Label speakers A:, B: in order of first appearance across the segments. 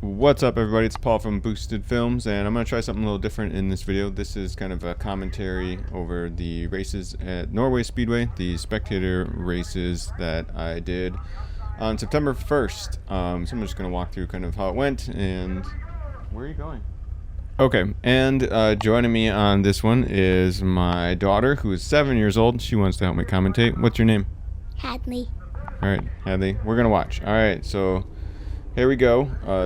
A: What's up, everybody? It's Paul from Boosted Films, and I'm going to try something a little different in this video. This is kind of a commentary over the races at Norway Speedway, the Spectator races that I did on September 1st. So I'm just going to walk through kind of how it went and... Where are you going? Okay, and joining me on this one is my daughter, who is 7 years old. She wants to help me commentate. What's your name?
B: Hadley.
A: All right, Hadley. We're going to watch. All right, so... Here we go.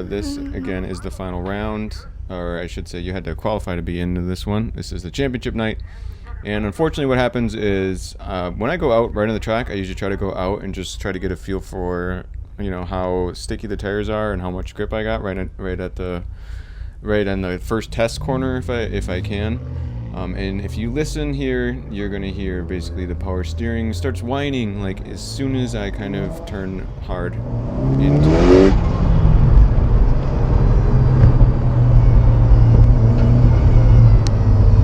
A: This, again, is the final round, or I should say you had to qualify to be into this one. This is the championship night, and unfortunately what happens is when I go out right on the track, I usually try to go out and just try to get a feel for, you know, how sticky the tires are and how much grip I got right on the first test corner if I can. And if you listen here, you're going to hear basically the power steering starts whining like as soon as I kind of turn hard into it.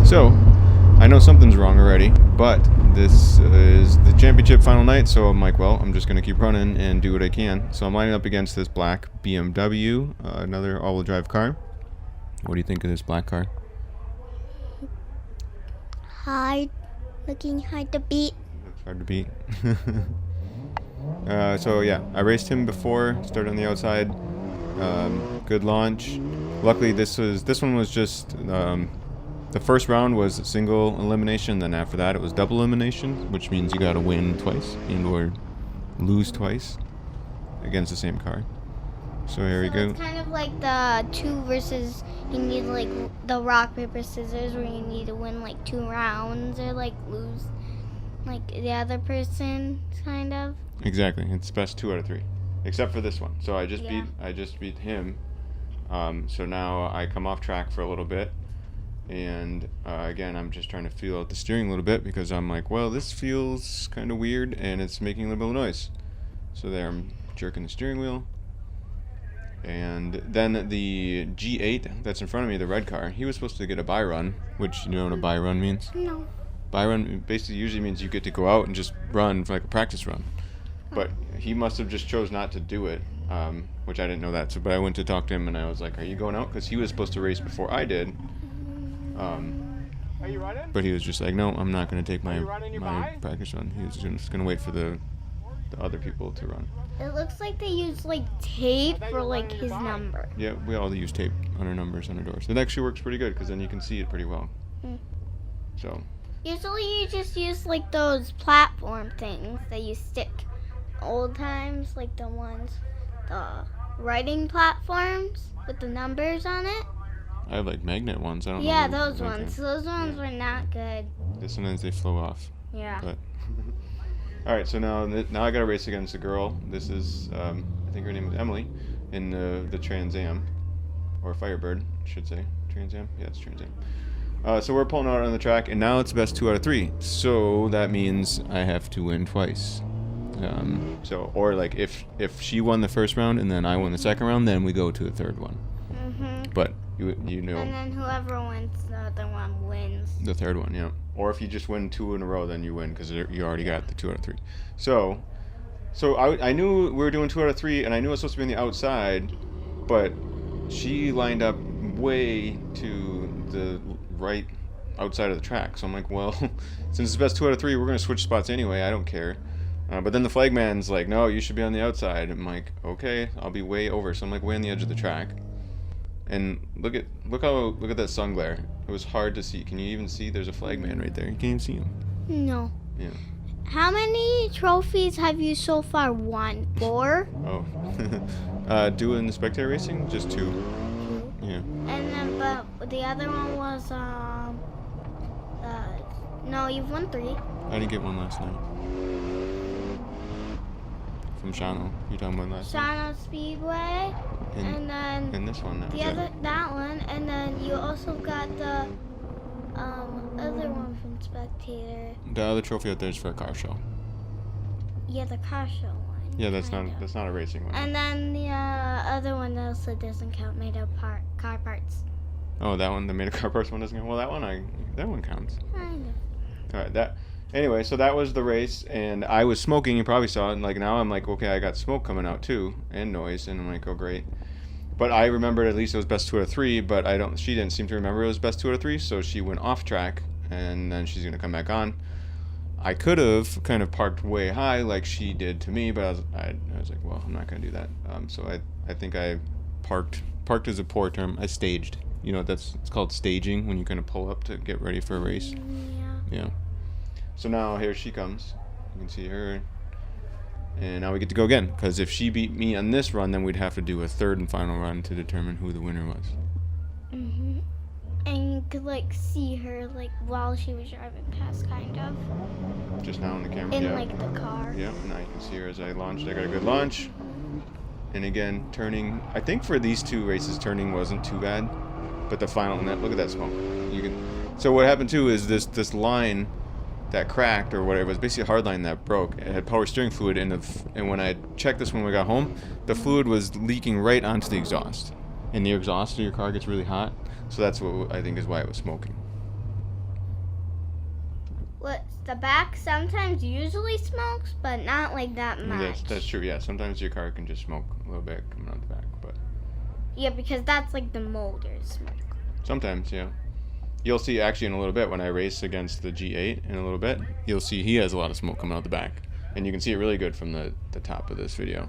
A: So, I know something's wrong already, but this is the championship final night, so I'm like, well, I'm just going to keep running and do what I can. So I'm lining up against this black BMW, another all-wheel drive car. What do you think of this black car?
B: Looking hard to beat.
A: Looks hard to beat. So yeah, I raced him before, started on the outside. Good launch. Luckily this one was just the first round was a single elimination, then after that it was double elimination, which means you gotta win twice and or lose twice against the same car. So here we go.
B: It's kind of like the two versus, you need like the rock, paper, scissors, where you need to win like 2 rounds or like lose like the other person, kind of.
A: Exactly. It's best 2 out of 3. Except for this one. So I just beat him. So now I come off track for a little bit. And again, I'm just trying to feel out the steering a little bit because I'm like, well, this feels kind of weird and it's making a little bit of noise. So there, I'm jerking the steering wheel. And then the G8 that's in front of me, the red car, he was supposed to get a buy run, which you know what a buy run means?
B: No.
A: Buy run basically usually means you get to go out and just run for like a practice run. But he must have just chose not to do it, which I didn't know that. So, but I went to talk to him and I was like, are you going out? Because he was supposed to race before I did.
C: Are you running?
A: But he was just like, no, I'm not going to take my
C: buy?
A: practice run. He was just going to wait for the other people to run.
B: It looks like they use like tape for like his number.
A: Yeah, we all use tape on our numbers on our doors. It actually works pretty good because then you can see it pretty well. So.
B: Usually you just use like those platform things that you stick. Old times, like the writing platforms with the numbers on it.
A: I have like magnet ones. I don't know.
B: Yeah, those ones. Those ones were not good.
A: Sometimes they flow off.
B: Yeah.
A: But all right, so now I got to race against a girl. This is I think her name is Emily in the Trans Am or Firebird, I should say. Trans Am. Yeah, it's Trans Am. So we're pulling out on the track, and now it's best 2 out of 3. So that means I have to win twice. Or like if she won the first round and then I won the second round, then we go to a third one. But you know.
B: And then whoever wins the other one wins.
A: The third one, yeah. Or if you just win 2 in a row, then you win because you already got the 2 out of 3. So I knew we were doing 2 out of 3, and I knew I was supposed to be on the outside, but she lined up way to the right outside of the track. So I'm like, well, since it's best 2 out of 3, we're gonna switch spots anyway. I don't care. But then the flagman's like, no, you should be on the outside. I'm like, okay, I'll be way over. So I'm like way on the edge of the track. And look at that sun glare. It was hard to see. Can you even see? There's a flagman right there. You can't even see him.
B: No.
A: Yeah.
B: How many trophies have you so far won? 4?
A: Oh. Doing the Spectator racing? Just 2.
B: 2.
A: Yeah.
B: And then, but the other one was, no, you've won 3.
A: I didn't get one last night. From Shano. You talking about last night?
B: Shano Speedway, and then
A: and this one now.
B: that one, and then you also got the other one from Spectator.
A: The other trophy out there is for a car show.
B: Yeah, the car show one.
A: Yeah, that's not a racing one.
B: And then the other one that also doesn't count, made of car parts.
A: Oh, that one, the made of car parts one doesn't count. Well, that one counts.
B: Kind of.
A: All right, Anyway, so that was the race, and I was smoking. You probably saw it. And like now, I'm like, okay, I got smoke coming out too, and noise, and I'm like, oh great. But I remembered at least it was best 2 out of 3. But I don't. She didn't seem to remember it was best 2 out of 3. So she went off track, and then she's gonna come back on. I could have kind of parked way high like she did to me, but I was like, well, I'm not gonna do that. So I think I parked is a poor term. I staged. You know, it's called staging when you kind of pull up to get ready for a race. Yeah. So now here she comes. You can see her. And now we get to go again, because if she beat me on this run, then we'd have to do a third and final run to determine who the winner was.
B: And you could like see her like while she was driving past, kind of.
A: Just now in the camera.
B: In like the car.
A: Yeah. Now you can see her as I launched. I got a good launch. And again, turning. I think for these 2 races, turning wasn't too bad. But the final, look at that smoke. You can. So what happened too is this line that cracked or whatever, it was basically a hard line that broke. It had power steering fluid and when I checked this when we got home, the fluid was leaking right onto the exhaust. And the exhaust of your car gets really hot, so that's what I think is why it was smoking.
B: What the back sometimes usually smokes, but not like that much.
A: That's true. Yeah, sometimes your car can just smoke a little bit coming out the back, but
B: yeah, because that's like the motor's smoke.
A: Sometimes, yeah. You'll see actually in a little bit when I race against the G8 in a little bit, you'll see he has a lot of smoke coming out the back. And you can see it really good from the top of this video.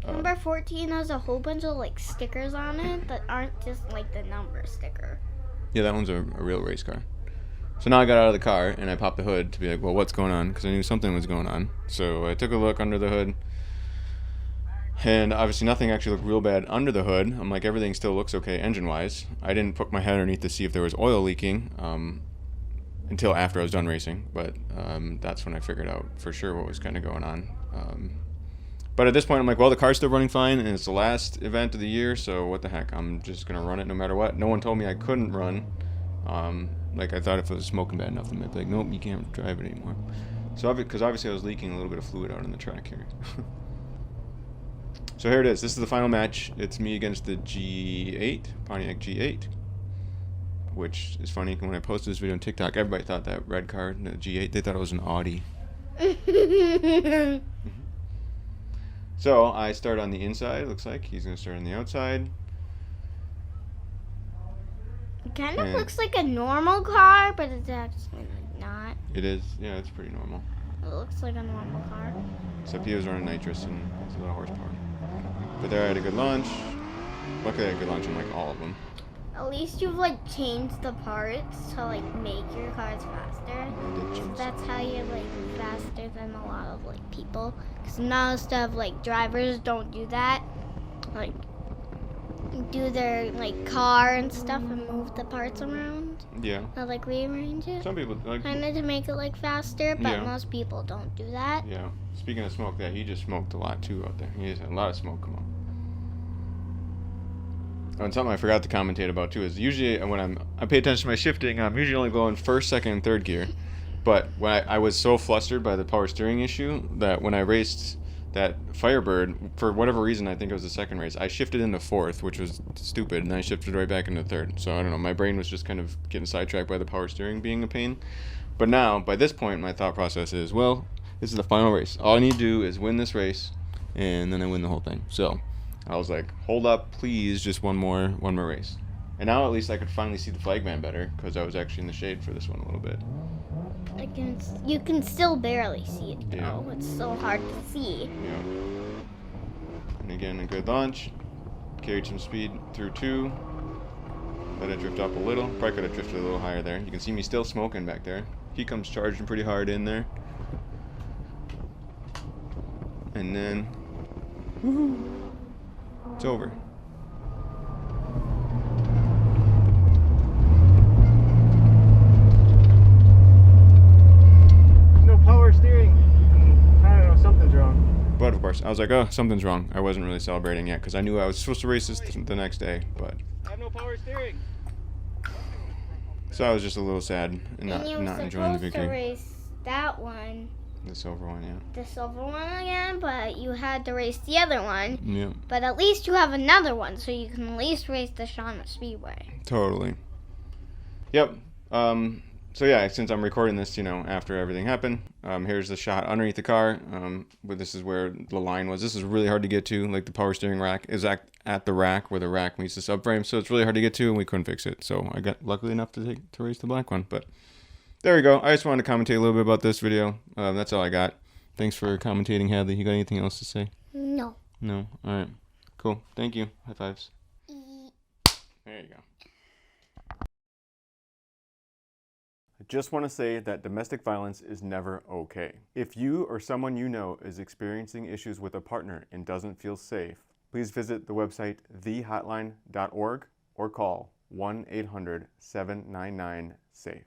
B: Number 14 has a whole bunch of like stickers on it that aren't just like the number sticker.
A: Yeah, that one's a real race car. So now I got out of the car and I popped the hood to be like, well, what's going on? Because I knew something was going on. So I took a look under the hood. And obviously nothing actually looked real bad under the hood. I'm like, everything still looks okay engine-wise. I didn't poke my head underneath to see if there was oil leaking until after I was done racing. But that's when I figured out for sure what was kind of going on. But at this point, I'm like, well, the car's still running fine, and it's the last event of the year, so what the heck? I'm just going to run it no matter what. No one told me I couldn't run. Like, I thought if it was smoking bad enough, they'd be like, nope, you can't drive it anymore. So, because obviously I was leaking a little bit of fluid out on the track here. So here it is. This is the final match. It's me against the G8, Pontiac G8. Which is funny, when I posted this video on TikTok, everybody thought that red car, the G8, they thought it was an Audi. So I start on the inside, looks like. He's going to start on the outside.
B: It kind of looks like a normal car, but it's actually not.
A: It is, yeah, it's pretty normal.
B: It looks like a normal car.
A: Except he was running nitrous and it's a little horsepower. But there I had a good launch. Luckily I had a good launch on like all of them.
B: At least you've like changed the parts to like make your cars faster.
A: I did change
B: That's how you're like faster than a lot of like people. Because most of like drivers don't do that. Like do their like car and stuff and move the parts around.
A: Yeah.
B: Or like rearrange it.
A: Some people like.
B: Kind of to make it like faster, but
A: Yeah.
B: most people don't do that.
A: Yeah. Speaking of smoke, he just smoked a lot too out there. He just had a lot of smoke come on. Oh, and something I forgot to commentate about too is usually when I pay attention to my shifting, I'm usually only going first, second, and third gear. But when I was so flustered by the power steering issue that when I raced that Firebird, for whatever reason, I think it was the second race, I shifted into fourth, which was stupid, and I shifted right back into third. So I don't know, my brain was just kind of getting sidetracked by the power steering being a pain. But now, by this point, my thought process is, well, this is the final race. All I need to do is win this race, and then I win the whole thing. So I was like, hold up, please, just one more race. And now at least I could finally see the flagman better, because I was actually in the shade for this one a little bit.
B: You can still barely see it though.
A: Yeah.
B: It's so hard to see.
A: Yeah. And again, a good launch. Carried some speed through 2. Let it drift up a little. Probably could have drifted a little higher there. You can see me still smoking back there. He comes charging pretty hard in there. And then, woohoo, it's over.
C: No power steering. I don't know, something's wrong.
A: But of course, I was like, oh, something's wrong. I wasn't really celebrating yet because I knew I was supposed to race this the next day. But
C: I have no power steering.
A: so I was just a little sad and
B: And you were
A: not enjoying the
B: supposed to
A: victory.
B: race that one,
A: The silver one, yeah.
B: the silver one again, but you had to race the other one.
A: Yeah,
B: But at least you have another one, so you can at least race the Shawnee Speedway.
A: totally. Yep. So yeah, since I'm recording this, after everything happened, here's the shot underneath the car. But this is where the line was. This is really hard to get to. Like the power steering rack is at the rack where the rack meets the subframe, so it's really hard to get to, and we couldn't fix it. So I got luckily enough to race the black one. But there we go. I just wanted to commentate a little bit about this video. That's all I got. Thanks for commentating, Hadley. You got anything else to say?
B: No.
A: No. All right. Cool. Thank you. High fives. There you go. I just want to say that domestic violence is never okay. If you or someone you know is experiencing issues with a partner and doesn't feel safe, please visit the website thehotline.org or call 1-800-799-SAFE.